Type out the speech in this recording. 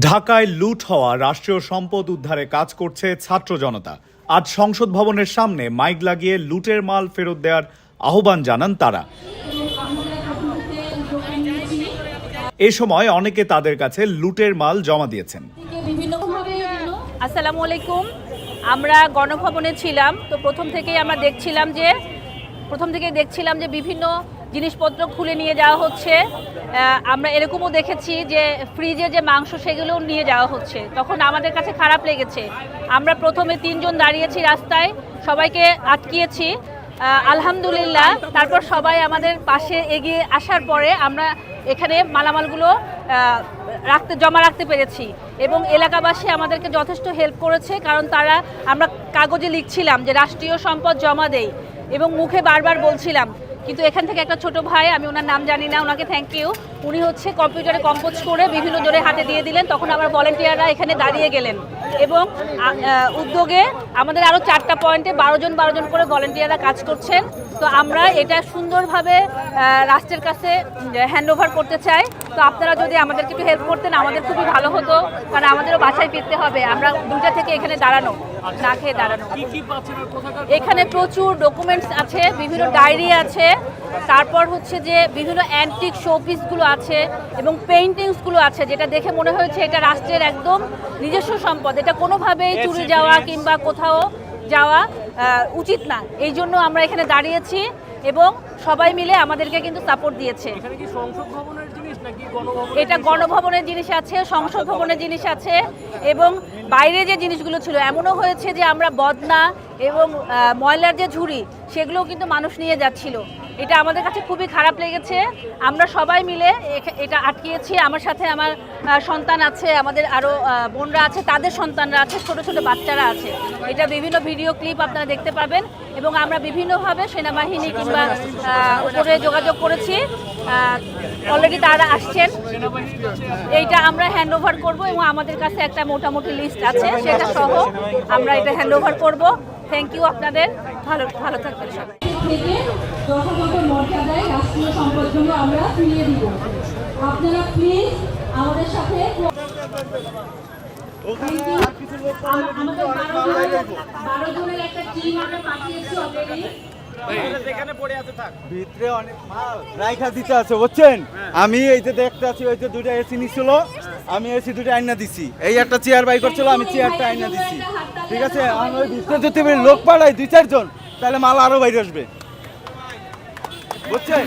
ঢাকায় লুট হওয়া রাষ্ট্রীয় সম্পদ উদ্ধারে কাজ করছে ছাত্র জনতা। আজ সংসদ ভবনের সামনে মাইক লাগিয়ে লুটের মাল ফেরত দেওয়ার আহ্বান জানান তারা। এ সময় অনেকে তাদের কাছে লুটের মাল জমা দিয়েছেন। আসসালামু আলাইকুম। আমরা গণভবনে ছিলাম, তো প্রথম থেকেই দেখছিলাম যে বিভিন্ন জিনিসপত্র খুলে নিয়ে যাওয়া হচ্ছে। আমরা এরকমও দেখেছি যে ফ্রিজে যে মাংস সেগুলোও নিয়ে যাওয়া হচ্ছে। তখন আমাদের কাছে খারাপ লেগেছে। আমরা প্রথমে 3 জন দাঁড়িয়েছি রাস্তায়, সবাইকে আটকিয়েছি। আলহামদুলিল্লাহ তারপর সবাই আমাদের পাশে এগিয়ে আসার পরে আমরা এখানে মালামালগুলো জমা রাখতে পেরেছি এবং এলাকাবাসী আমাদেরকে যথেষ্ট হেল্প করেছে, কারণ আমরা কাগজে লিখছিলাম যে রাষ্ট্রীয় সম্পদ জমা দেই এবং মুখে বারবার বলছিলাম। কিন্তু এখান থেকে একটা ছোট ভাই, আমি ওনার নাম জানি না, ওনাকে থ্যাংক ইউ, উনি কম্পিউটারে কম্পোজ করে বিভিন্ন জনের হাতে দিয়ে দিলেন। তখন আমার ভলেন্টিয়াররা এখানে দাঁড়িয়ে গেলেন এবং উদ্যোগে আমাদের আরও 4টা পয়েন্টে 12 জন করে ভলেন্টিয়াররা কাজ করছেন। তো আমরা এটা সুন্দরভাবে রাষ্ট্রের কাছে হ্যান্ডওভার করতে চাই। তো আপনারা যদি আমাদেরকে একটু হেল্প করতেন আমাদের খুবই ভালো হতো, কারণ আমাদেরও বাসায় ফিরতে হবে। আমরা 2টা থেকে এখানে না খেয়ে দাঁড়ানো। এখানে প্রচুর ডকুমেন্টস আছে, বিভিন্ন ডায়েরি আছে, তারপর যে বিভিন্ন অ্যান্টিক শোপিসগুলো আছে এবং পেইন্টিংসগুলো আছে, যেটা দেখে মনে হয়েছে এটা রাষ্ট্রের একদম নিজস্ব সম্পদ। এটা কোনোভাবেই চুরি যাওয়া কিংবা কোথাও যাওয়া উচিত না। এই জন্য আমরা এখানে দাঁড়িয়েছি এবং সবাই মিলে আমাদেরকে কিন্তু সাপোর্ট দিয়েছে। এটা গণভবনের জিনিস আছে, সংসদ ভবনের জিনিস আছে এবং বাইরে যে জিনিসগুলো ছিল এমনও হয়েছে যে আমরা বদনা এবং ময়লার যে ঝুড়ি সেগুলোও কিন্তু মানুষ নিয়ে যাচ্ছিল। এটা আমাদের কাছে খুবই খারাপ লেগেছে। আমরা সবাই মিলে এটা আটকিয়েছি। আমার সাথে আমার সন্তান আছে, আমাদের আরও বোনরা আছে, তাদের সন্তানরা আছে, ছোট ছোট বাচ্চারা আছে। এটা বিভিন্ন ভিডিও ক্লিপ আপনারা দেখতে পাবেন এবং আমরা বিভিন্নভাবে সেনাবাহিনী কিংবা উপরে যোগাযোগ করেছি। অলরেডি তারা আসছেন। এইটা আমরা হ্যান্ডওভার করব এবং আমাদের কাছে একটা মোটামুটি লিস্ট আছে, সেটা সহ আমরা এটা হ্যান্ডওভার করব। থ্যাংক ইউ আপনাদের। ভালো থাকবেন সবাই। থেকে যথাযথ মর্যাদায় রাষ্ট্রীয় সম্পদগুলো আমরা ফিরিয়ে দিব। আপনারা প্লিজ আমাদের সাথে আমাদের 12 জনের একটা টিম আমরা পাঠিয়েছি অলরেডি। ভিতরে অনেক মাল রাইখা দিতে আছে, বুঝছেন? আমি এই যে দেখতে আছি, ওই যে 2টা এসি নিছিল, আমি এসি 2টা আইনা দিছি। এই একটা চেয়ার বাই করছিল, আমি চেয়ারটা আইনা দিছি। ঠিক আছে, আমি ওই ভিতরে যদি লোক পাঠাই 2-4 জন, তাহলে মাল আরো বাইরে আসবে, বুঝছেন?